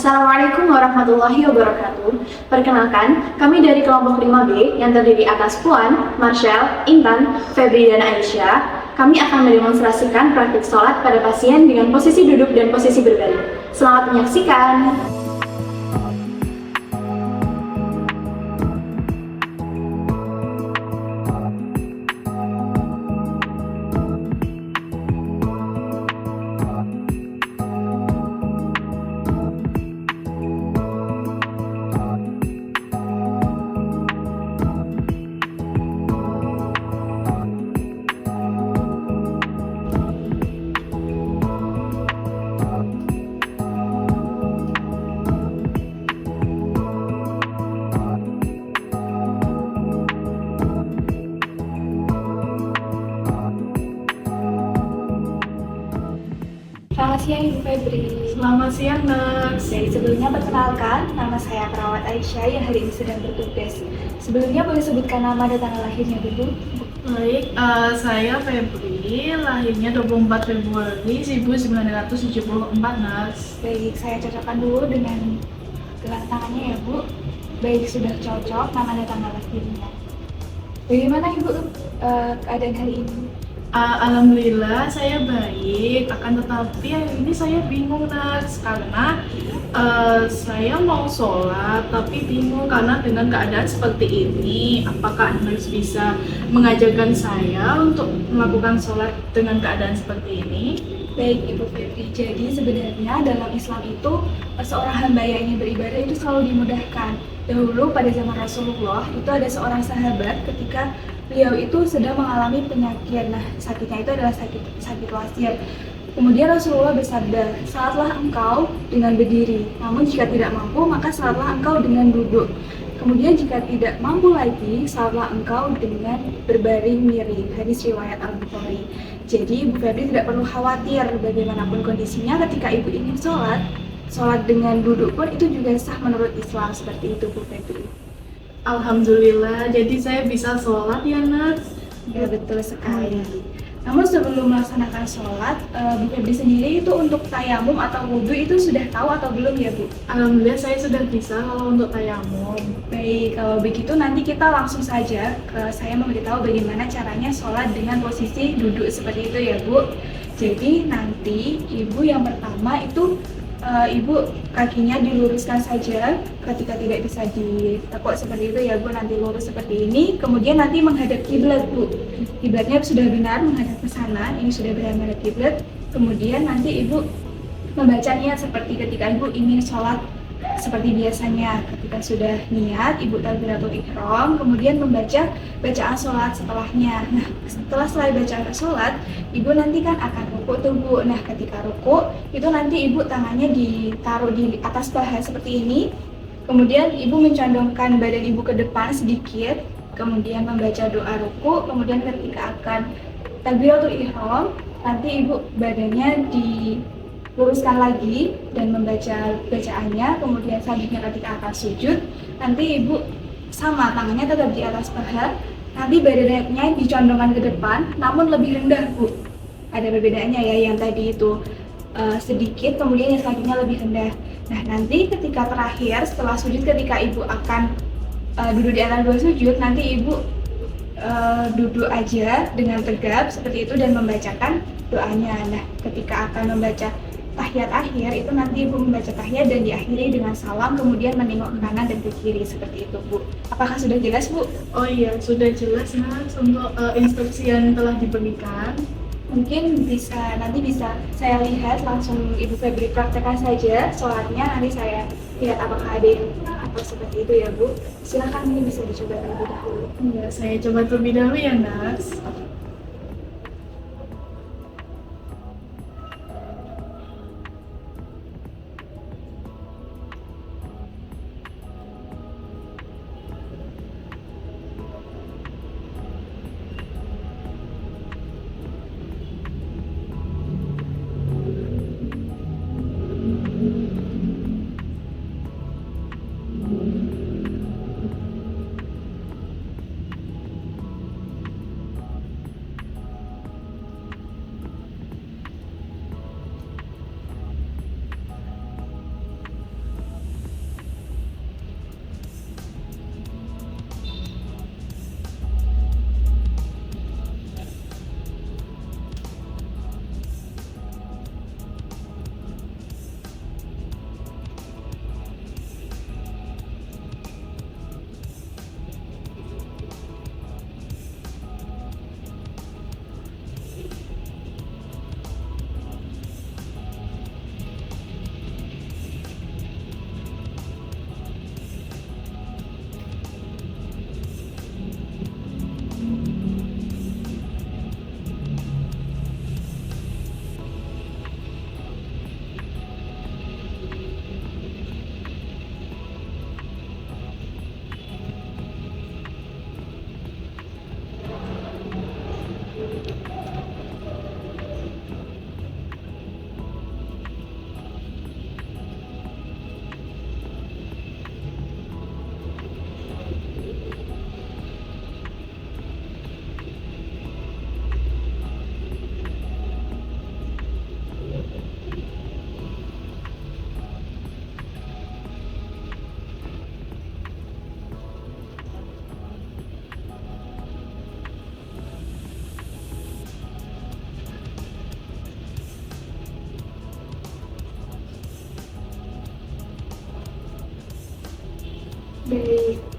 Assalamualaikum warahmatullahi wabarakatuh. Perkenalkan, kami dari kelompok 5B yang terdiri atas Puan, Marshall, Intan, Febri, dan Aisyah. Kami akan mendemonstrasikan praktik sholat pada pasien dengan posisi duduk dan posisi berbaring. Selamat menyaksikan. Selamat siang Ibu Febri. Selamat siang, Nak. Jadi sebelumnya perkenalkan, nama saya Perawat Aisyah yang hari ini sedang bertugas. Sebelumnya boleh sebutkan nama dan tanggal lahirnya dulu? Baik, saya Febri, lahirnya 24 Februari 1974, Nak. Baik, saya cocokkan dulu dengan gelang tangannya ya Bu. Baik, sudah cocok nama dan tanggal lahirnya. Bagaimana Ibu keadaan hari ini? Alhamdulillah saya baik, akan tetapi hari ini saya bingung, Nak, karena saya mau sholat tapi bingung karena dengan keadaan seperti ini, apakah Anda bisa mengajarkan saya untuk melakukan sholat dengan keadaan seperti ini? Baik Ibu Febri, jadi sebenarnya dalam Islam itu seorang hamba yang ingin beribadah itu selalu dimudahkan. Dahulu pada zaman Rasulullah itu ada seorang sahabat ketika beliau itu sedang mengalami penyakit. Nah, sakitnya itu adalah sakit wasir. Kemudian Rasulullah bersabda, "Salatlah engkau dengan berdiri, namun jika tidak mampu maka salatlah engkau dengan duduk. Kemudian jika tidak mampu lagi, salatlah engkau dengan berbaring miring." Hadis riwayat Al-Bukhari. Jadi Ibu Febri tidak perlu khawatir bagaimanapun kondisinya ketika Ibu ingin sholat dengan duduk pun itu juga sah menurut Islam, seperti itu Bu Febri. Alhamdulillah, jadi saya bisa sholat ya, Nak. Ya betul sekali. Namun sebelum melaksanakan sholat, Bu Febri sendiri itu untuk tayamum atau wudhu itu sudah tahu atau belum ya Bu? Alhamdulillah saya sudah bisa kalau untuk tayamum. Baik, kalau begitu nanti kita langsung saja saya memberitahu bagaimana caranya sholat dengan posisi duduk seperti itu ya Bu. Jadi nanti Ibu yang pertama itu Ibu kakinya diluruskan saja ketika tidak bisa ditekuk seperti itu ya Bu, nanti lurus seperti ini, kemudian nanti menghadap kiblat Bu. Kiblatnya sudah benar menghadap ke sana, ini sudah benar menghadap kiblat. Kemudian nanti Ibu membaca niat seperti ketika Ibu ingin sholat seperti biasanya. Ketika sudah niat, Ibu takbiratul ihram, kemudian membaca bacaan sholat setelahnya. Nah, setelah bacaan sholat, Ibu nanti kan akan ruku tuh Bu. Nah, ketika ruku, itu nanti Ibu tangannya ditaruh di atas paha seperti ini. Kemudian Ibu mencondongkan badan Ibu ke depan sedikit, kemudian membaca doa ruku, kemudian ketika akan takbiratul ihram, nanti Ibu badannya luruskan lagi dan membaca bacaannya. Kemudian selanjutnya ketika akan sujud, nanti Ibu sama tangannya tetap di atas paha, nanti badannya dicondongkan ke depan namun lebih rendah Bu. Ada perbedaannya ya, yang tadi itu sedikit, kemudian yang selanjutnya lebih rendah. Nah, nanti ketika terakhir setelah sujud, ketika Ibu akan duduk di atas dua sujud, nanti Ibu duduk aja dengan tegap seperti itu dan membacakan doanya. Nah, ketika akan membaca tahiyat akhir itu nanti Ibu membaca tahiyat dan diakhiri dengan salam, kemudian menengok ke kanan dan ke kiri seperti itu Bu. Apakah sudah jelas Bu? Oh iya, sudah jelas, Nak, untuk instruksi yang telah diberikan. Mungkin nanti bisa saya lihat langsung Ibu Febri praktekkan saja sholatnya, nanti saya lihat apakah ada yang atau seperti itu ya Bu. Silakan, ini bisa dicoba terlebih dahulu. Ya, saya coba terlebih dahulu ya, Nak.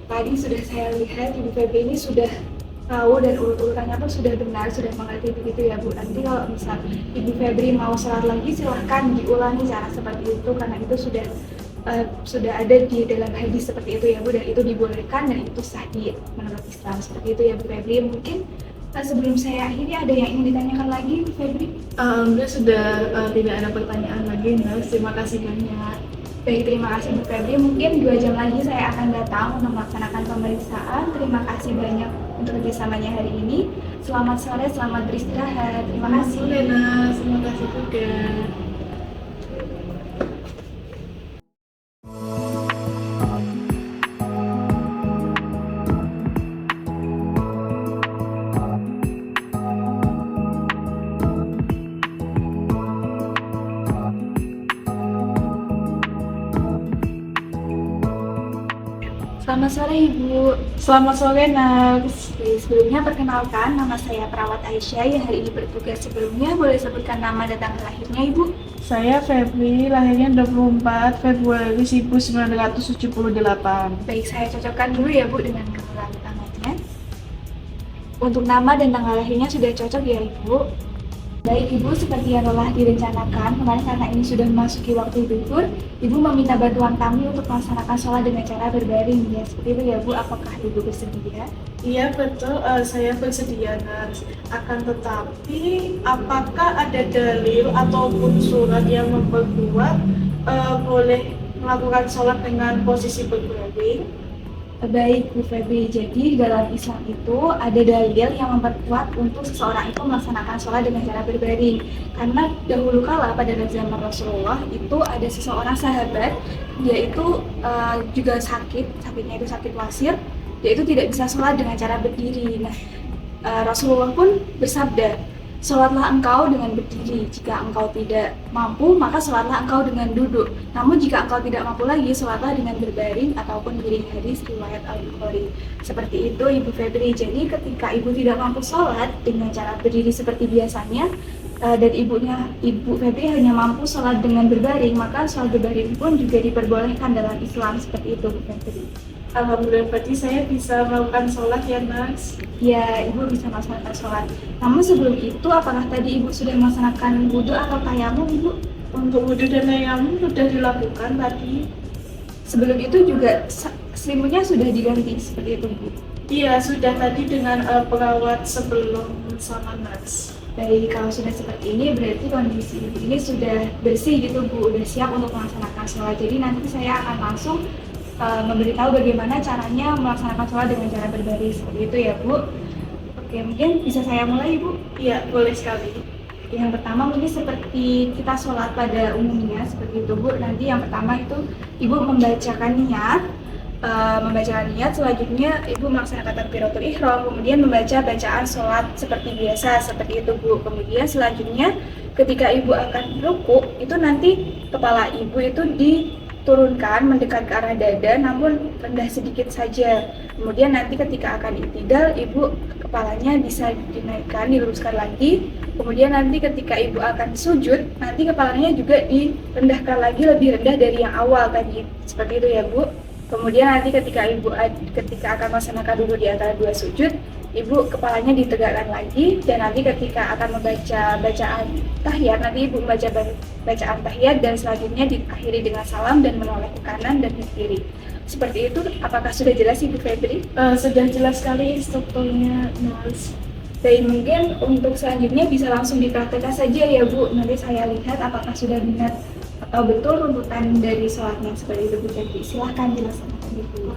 tadi sudah saya lihat Ibu Febri ini sudah tahu dan urut-urutannya pun sudah benar, sudah mengerti begitu ya Bu. Nanti kalau misal Ibu Febri mau sholat lagi silahkan diulangi cara seperti itu karena itu sudah ada di dalam hadis seperti itu ya Bu, dan itu dibolehkan dan itu sah menurut Islam seperti itu ya Bu Febri. Mungkin sebelum saya akhiri ada yang ingin ditanyakan lagi Bu Febri? Alhamdulillah sudah tidak ada pertanyaan lagi, Nas. Terima kasih banyak. Baik, terima kasih Bu Febri. Mungkin 2 jam lagi saya akan datang untuk melaksanakan pemeriksaan. Terima kasih banyak untuk kerjasamanya hari ini. Selamat sore, selamat beristirahat. Terima kasih. Boleh, Nas. Terima kasih juga. Selamat sore Ibu. Selamat sore, Nas. Oke, sebelumnya perkenalkan, nama saya Perawat Aisyah yang hari ini bertugas. Sebelumnya boleh sebutkan nama dan tanggal lahirnya Ibu? Saya Febri, lahirnya 24 Februari 1978. Baik, saya cocokkan dulu ya Bu dengan kebenaran tangannya. Untuk nama dan tanggal lahirnya sudah cocok ya Ibu? Baik Ibu, seperti yang telah direncanakan, kemarin karena ini sudah memasuki waktu zuhur, Ibu meminta bantuan kami untuk melaksanakan sholat dengan cara berbaring ya. Seperti itu ya Bu, apakah Ibu bersedia? Iya betul, saya bersedia, Nas. Akan tetapi, apakah ada dalil ataupun surat yang memperkuat boleh melakukan sholat dengan posisi berbaring? Baik Bu Febri, jadi dalam Islam itu ada dalil yang memperkuat untuk seseorang itu melaksanakan sholat dengan cara berbaring. Karena dahulu kala pada zaman Rasulullah itu ada seseorang sahabat, dia itu juga sakitnya itu sakit wasir, dia itu tidak bisa sholat dengan cara berdiri. Nah, Rasulullah pun bersabda, sholatlah engkau dengan berdiri, jika engkau tidak mampu maka sholatlah engkau dengan duduk. Namun jika engkau tidak mampu lagi, sholatlah dengan berbaring ataupun diri. Hadis riwayat Al-Bukhari. Seperti itu Ibu Febri. Jadi ketika Ibu tidak mampu sholat dengan cara berdiri seperti biasanya, dan Ibu Febri hanya mampu sholat dengan berbaring, maka sholat berbaring pun juga diperbolehkan dalam Islam. Seperti itu Bu Febri. Alhamdulillah, berarti saya bisa melakukan sholat ya, Nas. Ya, Ibu bisa melaksanakan sholat. Namun sebelum itu, apakah tadi Ibu sudah melaksanakan wudhu atau tayamum, Ibu? Untuk wudhu dan tayamum sudah dilakukan tadi. Sebelum itu juga selimutnya sudah diganti, seperti itu, Bu? Iya, sudah tadi dengan perawat sebelum sama Nas. Baik, kalau sudah seperti ini, berarti kondisi Ibu ini sudah bersih gitu, Bu. Sudah siap untuk melaksanakan sholat. Jadi nanti saya akan langsung memberitahu bagaimana caranya melaksanakan sholat dengan cara berbaring seperti itu ya Bu. Oke, mungkin bisa saya mulai Ibu? Iya, boleh sekali. Yang pertama mungkin seperti kita sholat pada umumnya seperti itu Bu. Nanti yang pertama itu Ibu membacakan niat, selanjutnya Ibu melaksanakan takbiratul ihram, kemudian membaca bacaan sholat seperti biasa seperti itu Bu. Kemudian selanjutnya ketika Ibu akan ruku itu nanti kepala Ibu itu diturunkan mendekat ke arah dada namun rendah sedikit saja. Kemudian nanti ketika akan i'tidal, Ibu kepalanya bisa dinaikkan, diluruskan lagi. Kemudian nanti ketika Ibu akan sujud, nanti kepalanya juga direndahkan lagi lebih rendah dari yang awal tadi. Seperti itu ya Bu. Kemudian nanti ketika akan melaksanakan duduk di antara dua sujud, Ibu kepalanya ditegakkan lagi, dan nanti ketika akan membaca bacaan tahiyat, nanti Ibu membaca bacaan tahiyat dan selanjutnya diakhiri dengan salam dan menoleh ke kanan dan ke kiri. Seperti itu, apakah sudah jelas Ibu Febri? Sudah jelas sekali instrukturnya, Nas. Baik, mungkin untuk selanjutnya bisa langsung dipraktekkan saja ya Bu. Nanti saya lihat apakah sudah benar atau betul runtutan dari sholatnya seperti itu Bu Febri. Silahkan dilaksanakan Ibu.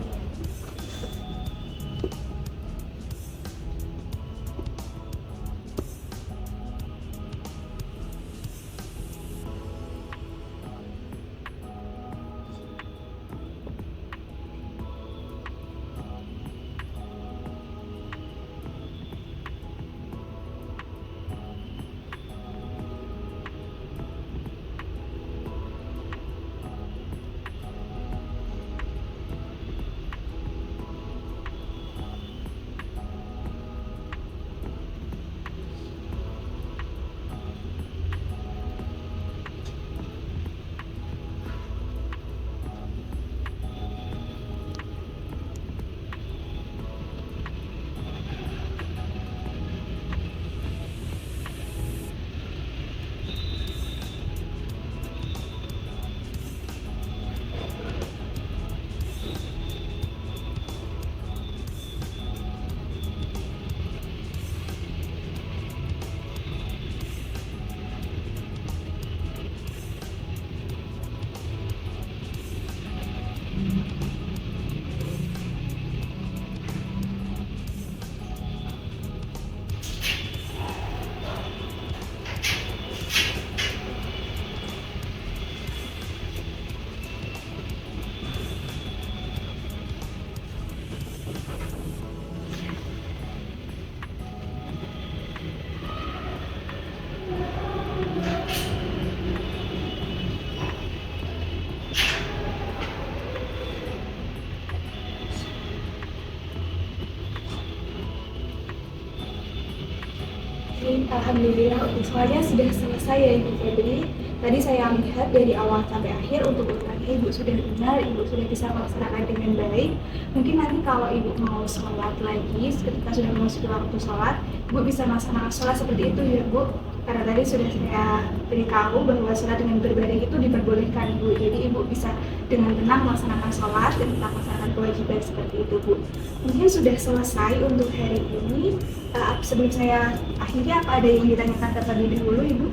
Oke, alhamdulillah untuk soalnya sudah selesai ya Ibu Febri. Tadi saya melihat dari awal sampai akhir untuk urutannya Ibu sudah benar, Ibu sudah bisa melaksanakan dengan baik. Mungkin nanti kalau Ibu mau sholat lagi, ketika sudah memasuki waktu sholat, Ibu bisa melaksanakan sholat seperti itu ya Bu. Karena tadi sudah saya beritahu bahwa sholat dengan berbaring itu diperbolehkan Bu. Jadi Ibu bisa dengan tenang melaksanakan sholat dan tetap melaksanakan kewajiban seperti itu Bu. Mungkin sudah selesai untuk hari ini. Sebelum saya akhiri, apa ada yang ditanyakan terlebih dahulu Ibu?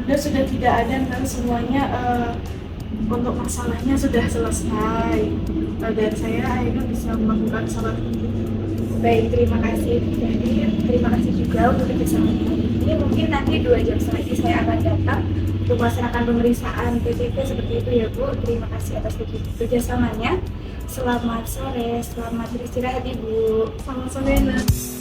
Udah sudah tidak ada kan semuanya, untuk masalahnya sudah selesai. Dan saya akhirnya bisa melakukan sholat ini. Baik, terima kasih. Jadi terima kasih juga untuk kerjasamanya ini. Mungkin nanti 2 jam lagi saya akan datang untuk melaksanakan pemeriksaan PPP seperti itu ya Bu. Terima kasih atas kerjasamanya. Selamat sore, selamat beristirahat Ibu. Sama-sama, Nak.